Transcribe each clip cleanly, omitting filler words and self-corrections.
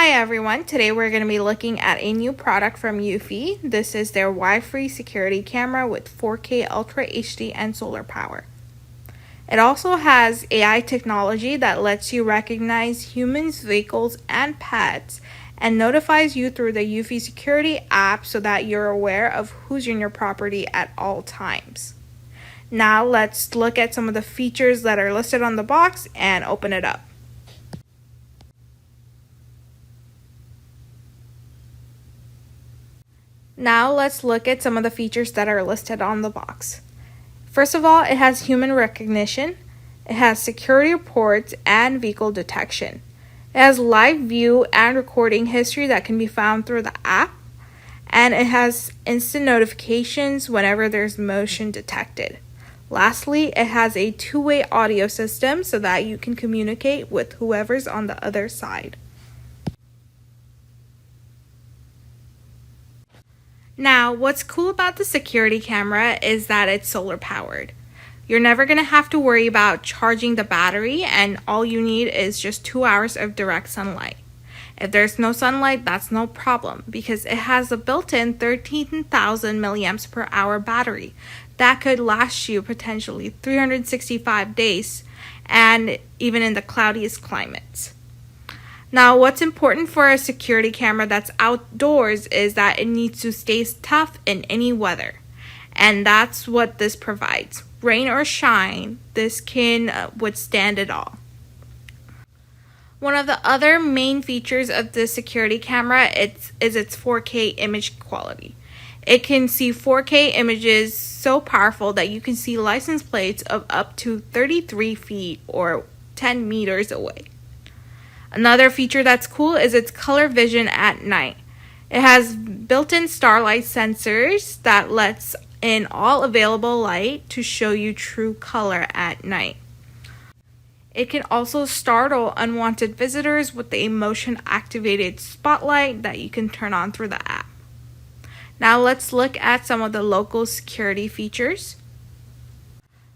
Hi everyone, today we're going to be looking at a new product from Eufy. This is their Wi-Fi security camera with 4K Ultra HD and solar power. It also has AI technology that lets you recognize humans, vehicles, and pets and notifies you through the Eufy security app so that you're aware of who's in your property at all times. Now let's look at some of the features that are listed on the box and open it up. Now let's look at some of the features that are listed on the box. First of all, it has human recognition, it has security reports and vehicle detection. It has live view and recording history that can be found through the app, and it has instant notifications whenever there's motion detected. Lastly, it has a two-way audio system so that you can communicate with whoever's on the other side. Now, what's cool about the security camera is that it's solar powered. You're never going to have to worry about charging the battery, and all you need is just 2 hours of direct sunlight. If there's no sunlight, that's no problem because it has a built-in 13,000 milliamps per hour battery that could last you potentially 365 days and even in the cloudiest climates. Now, what's important for a security camera that's outdoors is that it needs to stay tough in any weather. And that's what this provides. Rain or shine, this can withstand it all. One of the other main features of this security camera is its 4K image quality. It can see 4K images so powerful that you can see license plates of up to 33 feet or 10 meters away. Another feature that's cool is its color vision at night. It has built-in starlight sensors that lets in all available light to show you true color at night. It can also startle unwanted visitors with a motion-activated spotlight that you can turn on through the app. Now let's look at some of the local security features.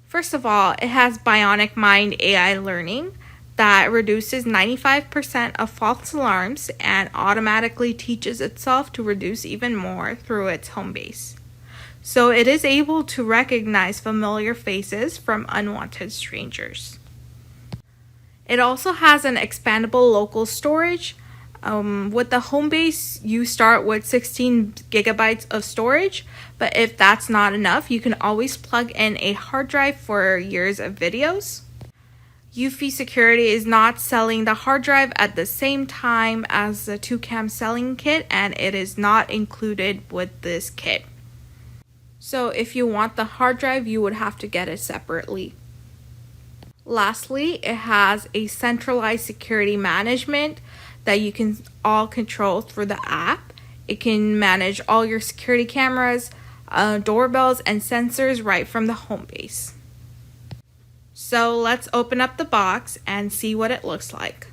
First of all, it has Bionic Mind AI learning that reduces 95% of false alarms and automatically teaches itself to reduce even more through its home base. So it is able to recognize familiar faces from unwanted strangers. It also has an expandable local storage. With the home base, you start with 16 gigabytes of storage, but if that's not enough, you can always plug in a hard drive for years of videos. Eufy Security is not selling the hard drive at the same time as the EufyCam selling kit, and it is not included with this kit. So if you want the hard drive, you would have to get it separately. Lastly, it has a centralized security management that you can all control through the app. It can manage all your security cameras, doorbells, and sensors right from the home base. So let's open up the box and see what it looks like.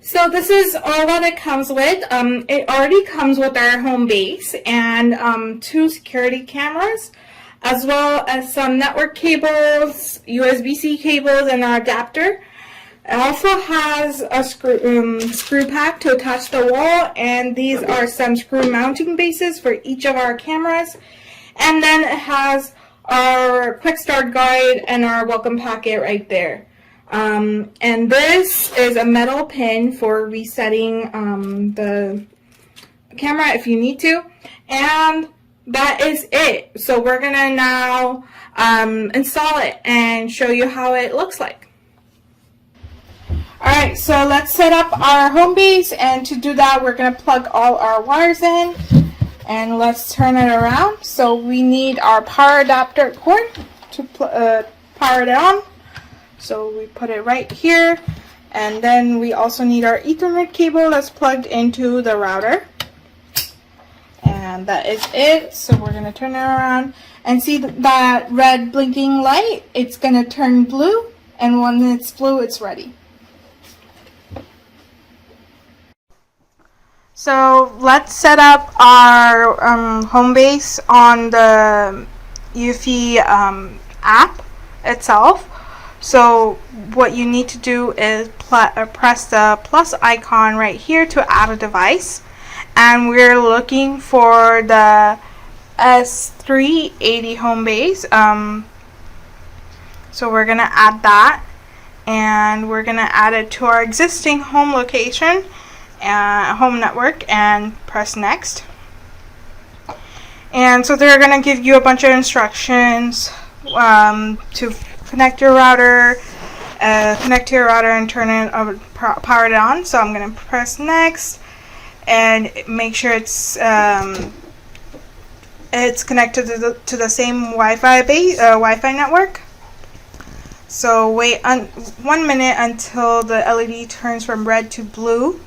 So this is all that it comes with. It already comes with our home base and 2 security cameras, as well as some network cables, USB-C cables, and an adapter. It also has a screw pack to attach to the wall, and these are some screw mounting bases for each of our cameras. And then it has our quick start guide and our welcome packet right there. And this is a metal pin for resetting the camera if you need to. And that is it. So we're gonna now install it and show you how it looks like. Alright, so let's set up our home base, and to do that we're gonna plug all our wires in and let's turn it around. So we need our power adapter cord to power it on. So we put it right here, and then we also need our Ethernet cable that's plugged into the router. And that is it. So we're going to turn it around and see that red blinking light. It's going to turn blue, and when it's blue, it's ready. So let's set up our home base on the Eufy app itself. So what you need to do is press the plus icon right here to add a device. And we're looking for the S380 home base. So we're going to add that. And we're going to add it to our existing home location, home network, and press next. And so they're going to give you a bunch of instructions to connect your router, and turn it power it on. So I'm going to press next and make sure it's connected to the same Wi-Fi network. So wait 1 minute until the LED turns from red to blue.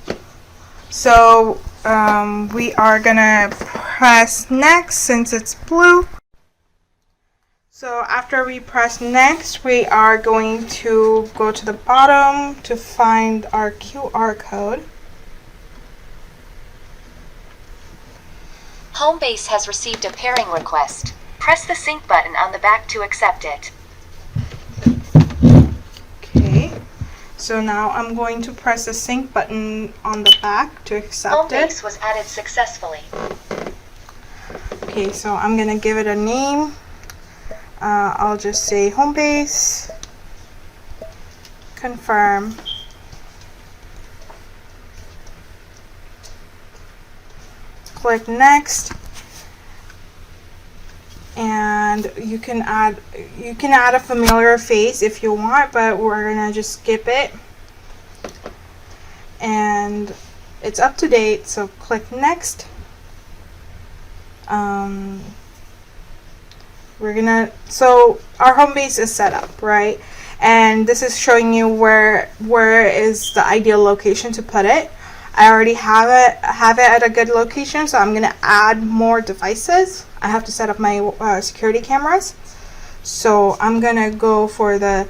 So we are gonna press next since it's blue. So after we press next, we are going to go to the bottom to find our QR code. Homebase has received a pairing request. Press the sync button on the back to accept it. Okay, so now I'm going to press the sync button on the back to accept it. Homebase was added successfully. Okay, so I'm gonna give it a name. I'll just say Homebase. Confirm. Click next. And you can add a familiar face if you want, but we're gonna just skip it. And it's up to date, so click next. So our home base is set up, right? And this is showing you where is the ideal location to put it. I already have it at a good location, so I'm gonna add more devices. I have to set up my security cameras. So I'm gonna go for the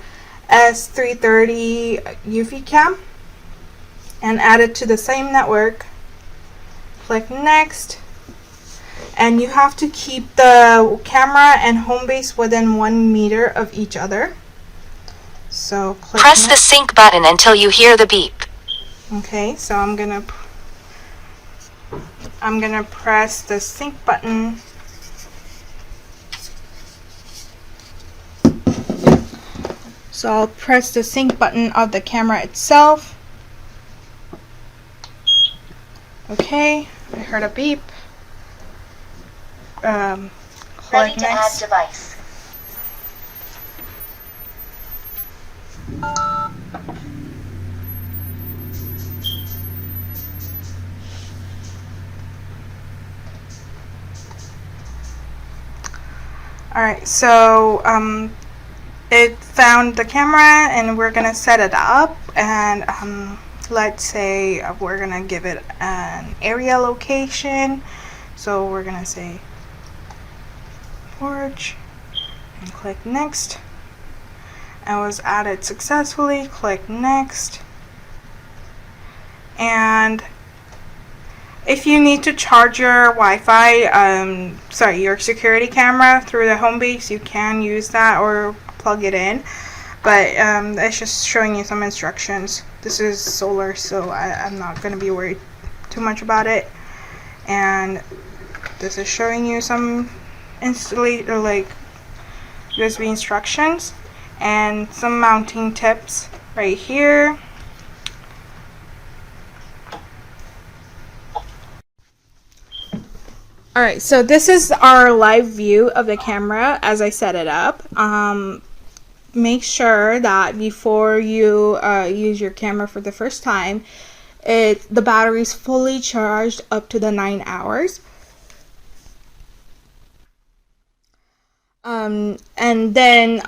S330 EufyCam and add it to the same network. Click next. And you have to keep the camera and home base within 1 meter of each other. So press the sync button until you hear the beep. Okay, so I'm gonna press the sync button. So I'll press the sync button of the camera itself. Okay, I heard a beep. Ready to add device. Alright, so it found the camera and we're gonna set it up, and let's say we're gonna give it an area location. So we're gonna say porch and click next. It was added successfully. Click next. And if you need to charge your Wi-Fi, your security camera through the home base, you can use that or plug it in. But it's just showing you some instructions. This is solar, so I'm not going to be worried too much about it. And this is showing you some USB instructions and some mounting tips right here. Alright, so this is our live view of the camera as I set it up. Make sure that before you use your camera for the first time, the battery is fully charged up to the 9 hours. And then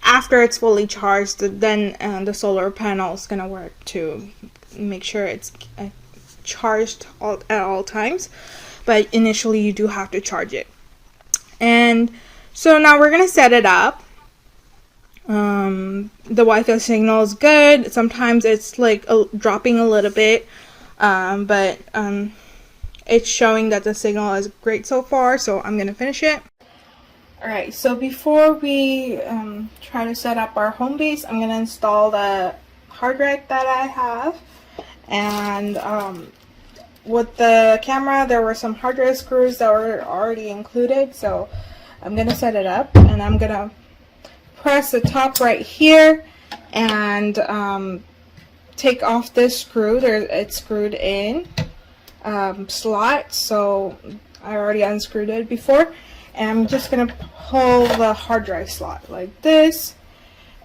after it's fully charged, then the solar panel is gonna work to make sure it's charged at all times. But initially you do have to charge it. And so now we're gonna set it up. The Wi-Fi signal is good. Sometimes it's like dropping a little bit, but it's showing that the signal is great so far, so I'm gonna finish it. Alright, so before we try to set up our home base, I'm gonna install the hard drive that I have. And with the camera, there were some hard drive screws that were already included, so I'm gonna set it up, and I'm gonna press the top right here and take off this screw. It's screwed in slot, so I already unscrewed it before, and I'm just gonna pull the hard drive slot like this,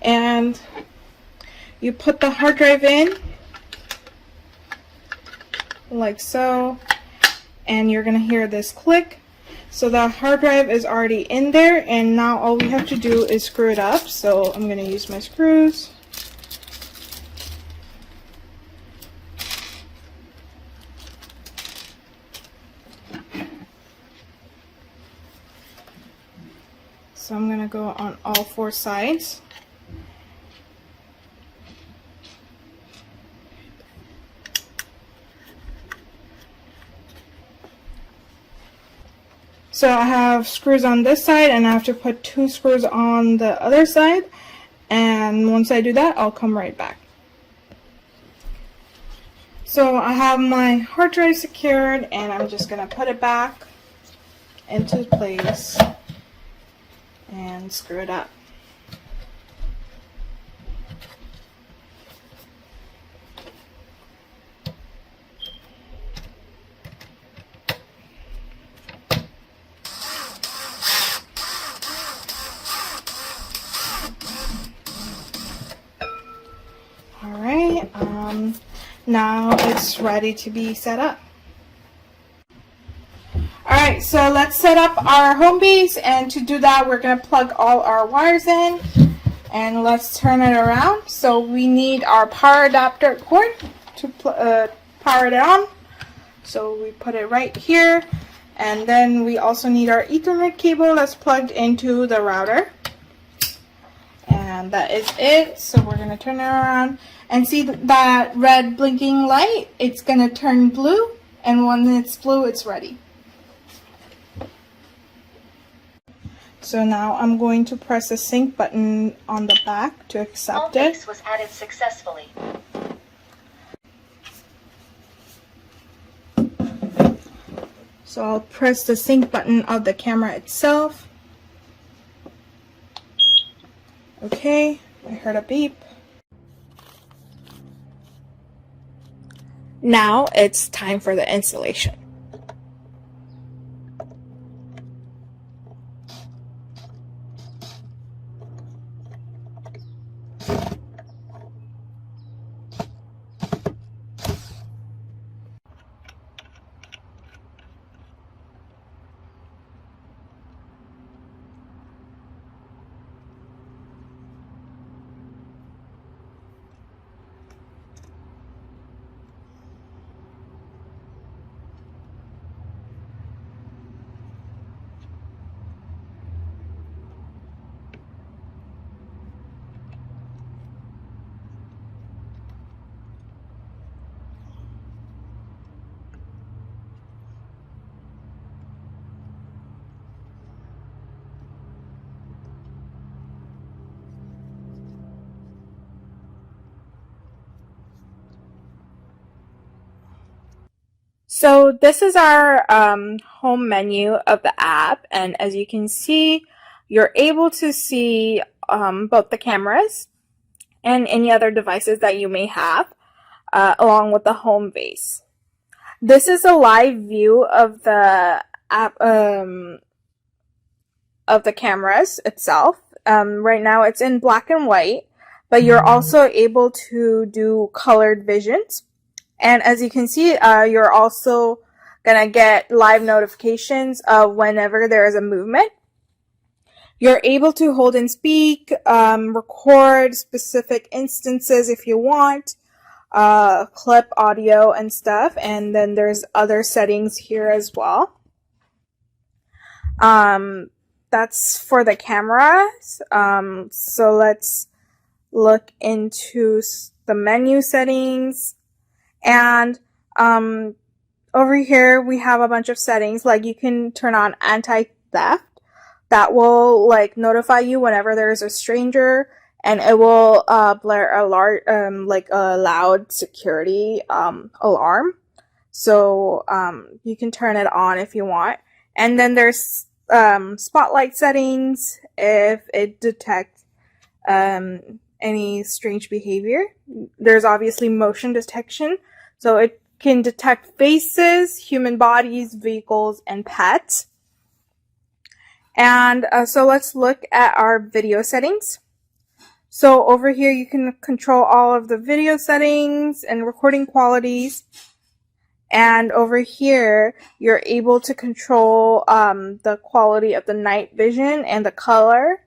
and you put the hard drive in like so, and you're gonna hear this click. So the hard drive is already in there, and now all we have to do is screw it up. So I'm gonna use my screws. So I'm gonna go on all 4 sides. So I have screws on this side, and I have to put 2 screws on the other side, and once I do that, I'll come right back. So I have my hard drive secured, and I'm just gonna put it back into place and screw it up. Alright, now it's ready to be set up. Alright, so let's set up our home base, and to do that we're going to plug all our wires in, and let's turn it around. So we need our power adapter cord to power it on. So we put it right here, and then we also need our Ethernet cable that's plugged into the router. And that is it. So we're going to turn it around, and see that red blinking light? It's going to turn blue, and when it's blue, it's ready. So now I'm going to press the sync button on the back to accept it. Home base was added successfully. So I'll press the sync button of the camera itself. Okay, I heard a beep. Now it's time for the installation. So this is our home menu of the app, and as you can see, you're able to see both the cameras and any other devices that you may have, along with the home base. This is a live view of the app, of the cameras itself. Right now it's in black and white, but you're also able to do colored visions. And as you can see, you're also gonna get live notifications of whenever there is a movement. You're able to hold and speak, record specific instances if you want, clip audio and stuff, and then there's other settings here as well. That's for the cameras. So let's look into the menu settings. And over here we have a bunch of settings, like you can turn on anti-theft. That will like notify you whenever there's a stranger, and it will blare a loud security alarm. So you can turn it on if you want. And then there's spotlight settings if it detects any strange behavior. There's obviously motion detection, so it can detect faces, human bodies, vehicles, and pets. And so let's look at our video settings. So over here you can control all of the video settings and recording qualities. And over here you're able to control the quality of the night vision and the color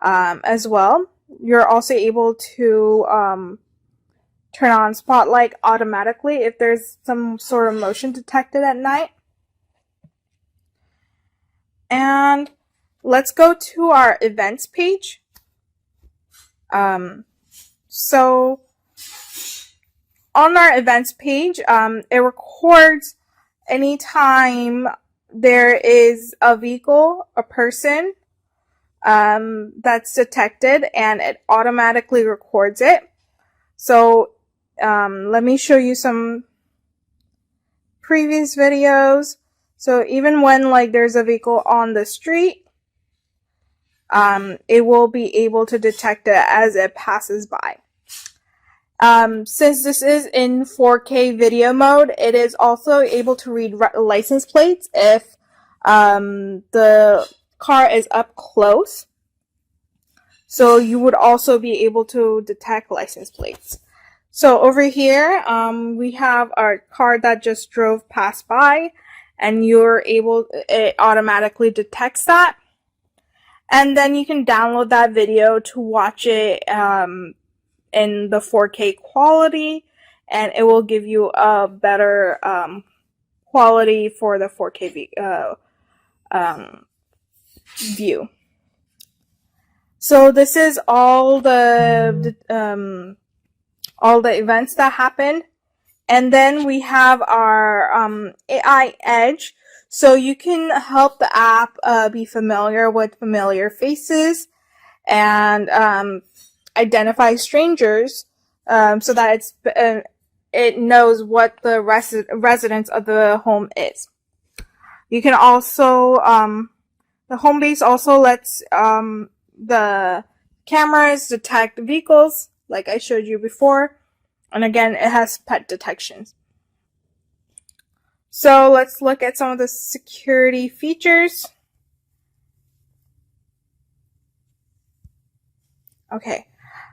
as well. You're also able to turn on spotlight automatically if there's some sort of motion detected at night. And let's go to our events page. So on our events page, it records anytime there is a vehicle, a person, that's detected, and it automatically records it. So let me show you some previous videos. So even when like there's a vehicle on the street, it will be able to detect it as it passes by. Since this is in 4K video mode, it is also able to read license plates if the car is up close. So you would also be able to detect license plates. So over here, we have our car that just drove past by, and it automatically detects that. And then you can download that video to watch it in the 4K quality, and it will give you a better quality for the 4K view. So this is all the events that happened. And then we have our AI Edge. So you can help the app be familiar with familiar faces and identify strangers, so that it knows what the residence of the home is. You can also the home base also lets the cameras detect vehicles, like I showed you before, and again it has pet detections. So let's look at some of the security features. Okay.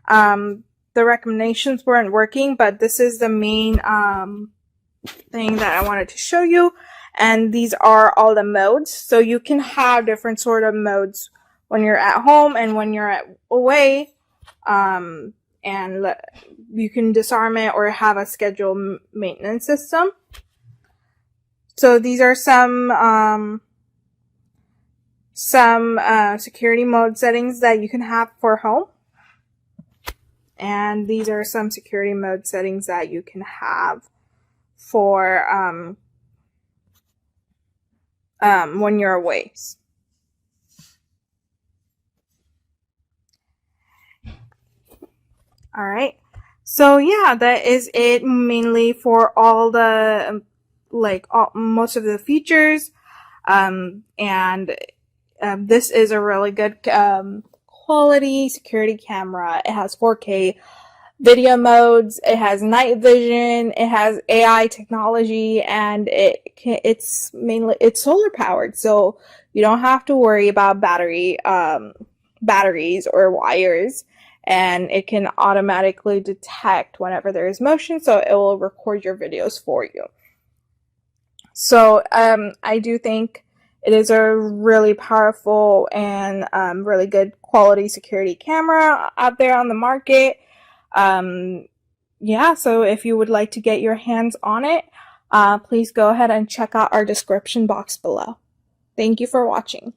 The recommendations weren't working, but this is the main thing that I wanted to show you. And these are all the modes. So you can have different sort of modes when you're at home and when you're away. And you can disarm it or have a scheduled maintenance system. So these are some security mode settings that you can have for home. And these are some security mode settings that you can have for when you're away. All right. So yeah, that is it mainly for all the most of the features. This is a really good quality security camera. It has 4K video modes, it has night vision, it has AI technology, and it's solar powered, so you don't have to worry about batteries or wires, and it can automatically detect whenever there is motion, so it will record your videos for you. So I do think it is a really powerful and really good quality security camera out there on the market. Yeah, so if you would like to get your hands on it, please go ahead and check out our description box below. Thank you for watching.